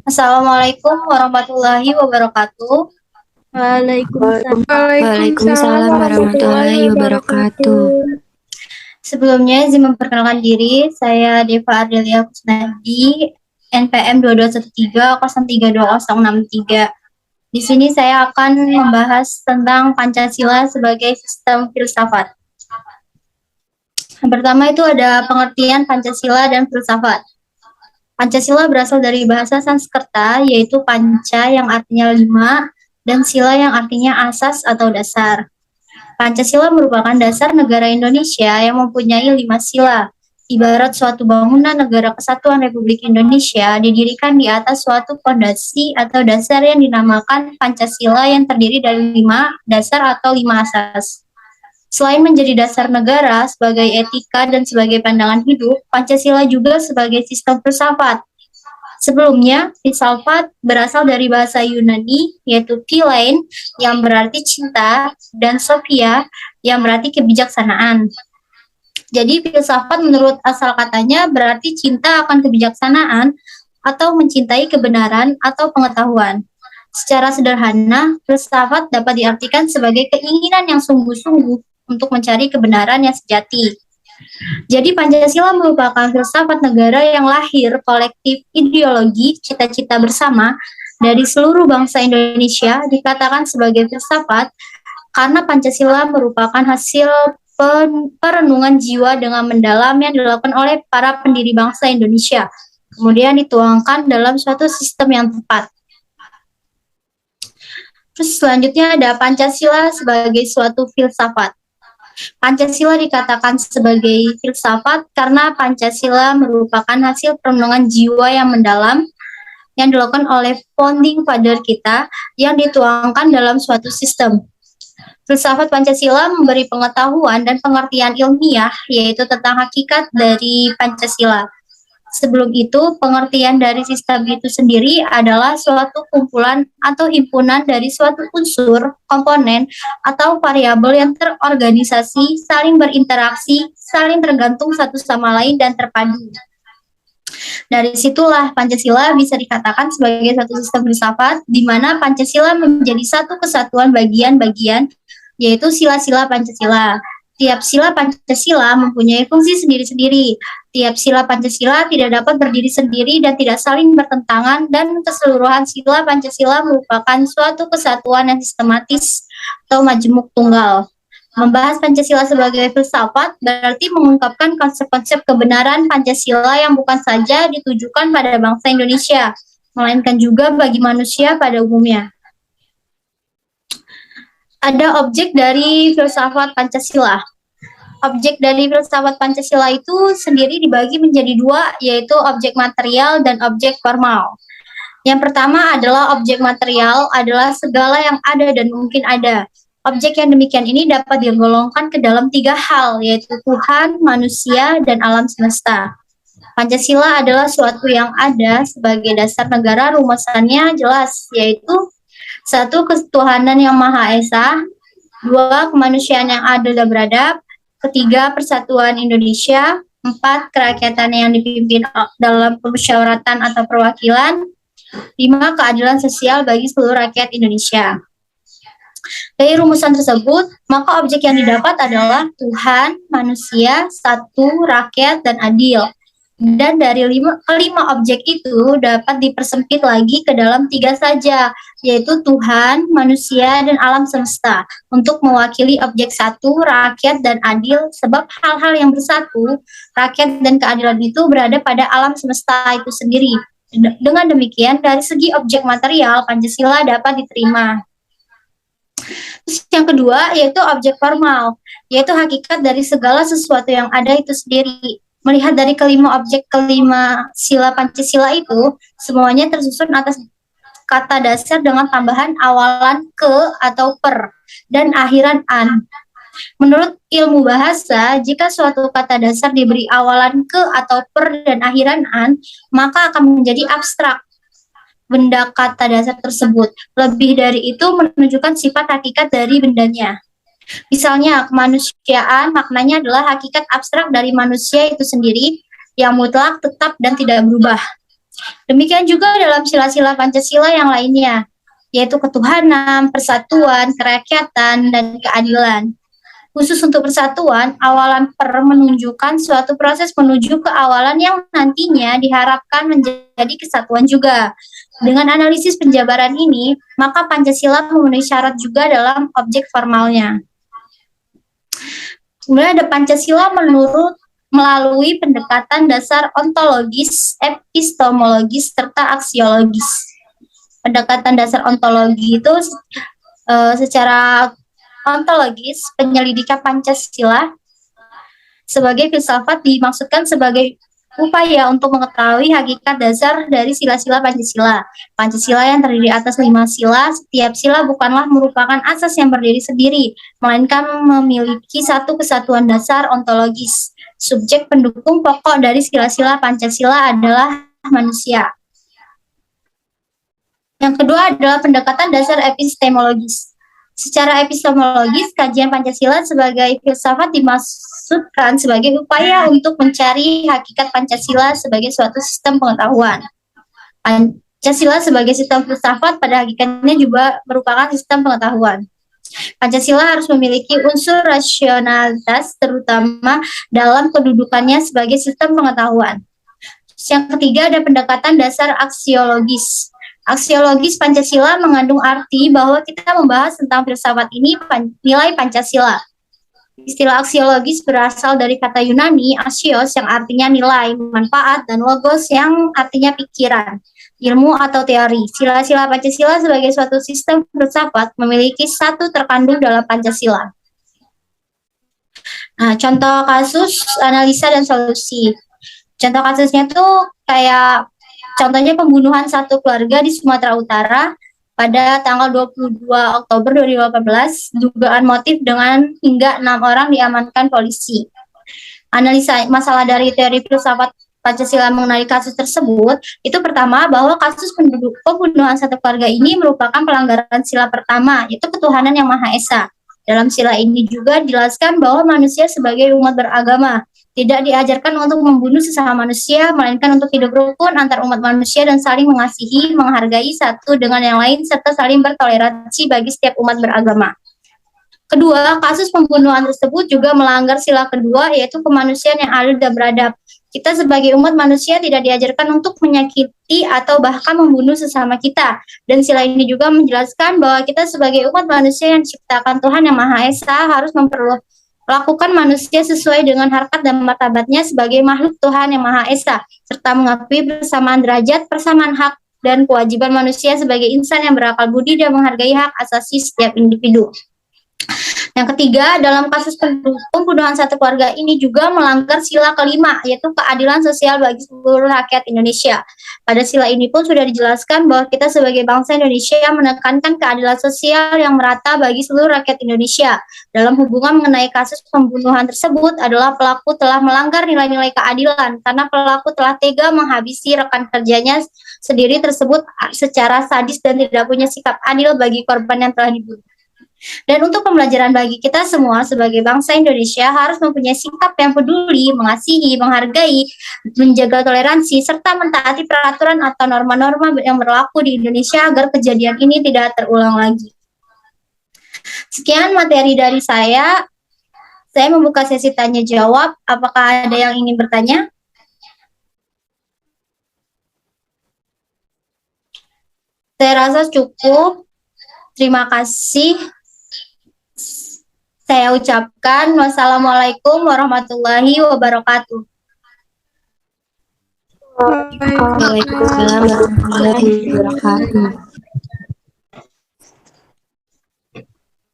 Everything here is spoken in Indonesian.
Assalamualaikum warahmatullahi wabarakatuh. Waalaikumsalam. Waalaikumsalam warahmatullahi wabarakatuh. Sebelumnya izin memperkenalkan diri, saya Deva Ardelia Kusnadi, NPM 2213032063. Di sini saya akan membahas tentang Pancasila sebagai sistem filsafat. Yang pertama itu ada pengertian Pancasila dan filsafat. Pancasila berasal dari bahasa Sanskerta, yaitu panca yang artinya 5, dan sila yang artinya asas atau dasar. Pancasila merupakan dasar negara Indonesia yang mempunyai 5 sila. Ibarat suatu bangunan negara kesatuan Republik Indonesia didirikan di atas suatu fondasi atau dasar yang dinamakan Pancasila yang terdiri dari 5 dasar atau 5 asas. Selain menjadi dasar negara sebagai etika dan sebagai pandangan hidup, Pancasila juga sebagai sistem filsafat. Sebelumnya, filsafat berasal dari bahasa Yunani, yaitu philein, yang berarti cinta, dan sophia, yang berarti kebijaksanaan. Jadi, filsafat menurut asal katanya berarti cinta akan kebijaksanaan, atau mencintai kebenaran atau pengetahuan. Secara sederhana, filsafat dapat diartikan sebagai keinginan yang sungguh-sungguh untuk mencari kebenaran yang sejati. Jadi Pancasila merupakan filsafat negara yang lahir kolektif ideologi cita-cita bersama dari seluruh bangsa Indonesia dikatakan sebagai filsafat karena Pancasila merupakan hasil perenungan jiwa dengan mendalam yang dilakukan oleh para pendiri bangsa Indonesia, kemudian dituangkan dalam suatu sistem yang tepat. Terus selanjutnya ada Pancasila sebagai suatu filsafat. Pancasila dikatakan sebagai filsafat karena Pancasila merupakan hasil perenungan jiwa yang mendalam yang dilakukan oleh founding father kita yang dituangkan dalam suatu sistem. Filsafat Pancasila memberi pengetahuan dan pengertian ilmiah yaitu tentang hakikat dari Pancasila. Sebelum itu, pengertian dari sistem itu sendiri adalah suatu kumpulan atau himpunan dari suatu unsur, komponen, atau variabel yang terorganisasi, saling berinteraksi, saling tergantung satu sama lain, dan terpadu. Dari situlah Pancasila bisa dikatakan sebagai satu sistem filsafat, di mana Pancasila menjadi satu kesatuan bagian-bagian, yaitu sila-sila Pancasila. Tiap sila Pancasila mempunyai fungsi sendiri-sendiri. Tiap sila Pancasila tidak dapat berdiri sendiri dan tidak saling bertentangan, dan keseluruhan sila Pancasila merupakan suatu kesatuan yang sistematis atau majemuk tunggal. Membahas Pancasila sebagai filsafat berarti mengungkapkan konsep-konsep kebenaran Pancasila yang bukan saja ditujukan pada bangsa Indonesia, melainkan juga bagi manusia pada umumnya. Ada objek dari filsafat Pancasila. Objek dari filsafat Pancasila itu sendiri dibagi menjadi dua, yaitu objek material dan objek formal. Yang pertama adalah objek material adalah segala yang ada dan mungkin ada. Objek yang demikian ini dapat digolongkan ke dalam 3 hal, yaitu Tuhan, manusia, dan alam semesta. Pancasila adalah suatu yang ada sebagai dasar negara, rumusannya jelas, yaitu 1. Ketuhanan yang Maha Esa, 2. Kemanusiaan yang adil dan beradab, 3. Persatuan Indonesia, 4. Kerakyatan yang dipimpin dalam permusyawaratan atau perwakilan, 5. Keadilan sosial bagi seluruh rakyat Indonesia. Dari rumusan tersebut, maka objek yang didapat adalah Tuhan, manusia, satu, rakyat, dan adil. Dan dari kelima objek itu dapat dipersempit lagi ke dalam 3 saja, yaitu Tuhan, manusia, dan alam semesta, untuk mewakili objek 1, rakyat, dan adil, sebab hal-hal yang bersatu, rakyat, dan keadilan itu berada pada alam semesta itu sendiri. Dengan demikian, dari segi objek material, Pancasila dapat diterima. Terus yang kedua, yaitu objek formal, yaitu hakikat dari segala sesuatu yang ada itu sendiri. Melihat dari kelima sila Pancasila itu, semuanya tersusun atas kata dasar dengan tambahan awalan ke atau per dan akhiran an. Menurut ilmu bahasa, jika suatu kata dasar diberi awalan ke atau per dan akhiran an, maka akan menjadi abstrak benda kata dasar tersebut. Lebih dari itu menunjukkan sifat hakikat dari bendanya. Misalnya, kemanusiaan maknanya adalah hakikat abstrak dari manusia itu sendiri yang mutlak, tetap, dan tidak berubah. Demikian juga dalam sila-sila Pancasila yang lainnya, yaitu ketuhanan, persatuan, kerakyatan, dan keadilan. Khusus untuk persatuan, awalan per menunjukkan suatu proses menuju ke awalan yang nantinya diharapkan menjadi kesatuan juga. Dengan analisis penjabaran ini, maka Pancasila memenuhi syarat juga dalam objek formalnya. Kemudian ada Pancasila melalui pendekatan dasar ontologis, epistemologis, serta aksiologis. Pendekatan dasar ontologi itu secara ontologis, penyelidikan Pancasila sebagai filsafat dimaksudkan sebagai upaya untuk mengetahui hakikat dasar dari sila-sila Pancasila. Pancasila yang terdiri atas 5 sila, setiap sila bukanlah merupakan asas yang berdiri sendiri, melainkan memiliki satu kesatuan dasar ontologis. Subjek pendukung pokok dari sila-sila Pancasila adalah manusia. Yang kedua adalah pendekatan dasar epistemologis. Secara epistemologis, kajian Pancasila sebagai filsafat dimaksudkan sebagai upaya untuk mencari hakikat Pancasila sebagai suatu sistem pengetahuan. Pancasila sebagai sistem filsafat pada hakikatnya juga merupakan sistem pengetahuan. Pancasila harus memiliki unsur rasionalitas, terutama dalam kedudukannya sebagai sistem pengetahuan. Yang ketiga ada pendekatan dasar aksiologis. Aksiologis Pancasila mengandung arti bahwa kita membahas tentang filsafat ini nilai Pancasila. Istilah aksiologis berasal dari kata Yunani aksios yang artinya nilai, manfaat, dan logos yang artinya pikiran, ilmu atau teori. Sila-sila Pancasila sebagai suatu sistem filsafat memiliki satu terkandung dalam Pancasila. Nah, contoh kasus, analisa, dan solusi. Contoh kasusnya tuh kayak contohnya pembunuhan satu keluarga di Sumatera Utara pada tanggal 22 Oktober 2018, dugaan motif dengan hingga 6 orang diamankan polisi. Analisa masalah dari teori filsafat Pancasila mengenai kasus tersebut, itu pertama bahwa kasus pembunuhan satu keluarga ini merupakan pelanggaran sila pertama, yaitu ketuhanan yang Maha Esa. Dalam sila ini juga dijelaskan bahwa manusia sebagai umat beragama tidak diajarkan untuk membunuh sesama manusia, melainkan untuk hidup rukun antar umat manusia dan saling mengasihi, menghargai satu dengan yang lain, serta saling bertoleransi bagi setiap umat beragama. Kedua, kasus pembunuhan tersebut juga melanggar sila kedua, yaitu kemanusiaan yang adil dan beradab. Kita sebagai umat manusia tidak diajarkan untuk menyakiti atau bahkan membunuh sesama kita. Dan sila ini juga menjelaskan bahwa kita sebagai umat manusia yang diciptakan Tuhan Yang Maha Esa harus lakukan manusia sesuai dengan harkat dan martabatnya sebagai makhluk Tuhan Yang Maha Esa, serta mengakui persamaan derajat, persamaan hak, dan kewajiban manusia sebagai insan yang berakal budi dan menghargai hak asasi setiap individu. Yang ketiga, dalam kasus pembunuhan satu keluarga ini juga melanggar sila kelima, yaitu keadilan sosial bagi seluruh rakyat Indonesia. Pada sila ini pun sudah dijelaskan bahwa kita sebagai bangsa Indonesia menekankan keadilan sosial yang merata bagi seluruh rakyat Indonesia. Dalam hubungan mengenai kasus pembunuhan tersebut adalah pelaku telah melanggar nilai-nilai keadilan karena pelaku telah tega menghabisi rekan kerjanya sendiri tersebut secara sadis dan tidak punya sikap adil bagi korban yang telah dibunuh. Dan untuk pembelajaran bagi kita semua sebagai bangsa Indonesia harus mempunyai sikap yang peduli, mengasihi, menghargai, menjaga toleransi, serta mentaati peraturan atau norma-norma yang berlaku di Indonesia agar kejadian ini tidak terulang lagi. Sekian materi dari saya. Saya membuka sesi tanya jawab. Apakah ada yang ingin bertanya? Saya rasa cukup. Terima kasih. Saya ucapkan wassalamualaikum warahmatullahi wabarakatuh. Waalaikumsalam warahmatullahi wabarakatuh.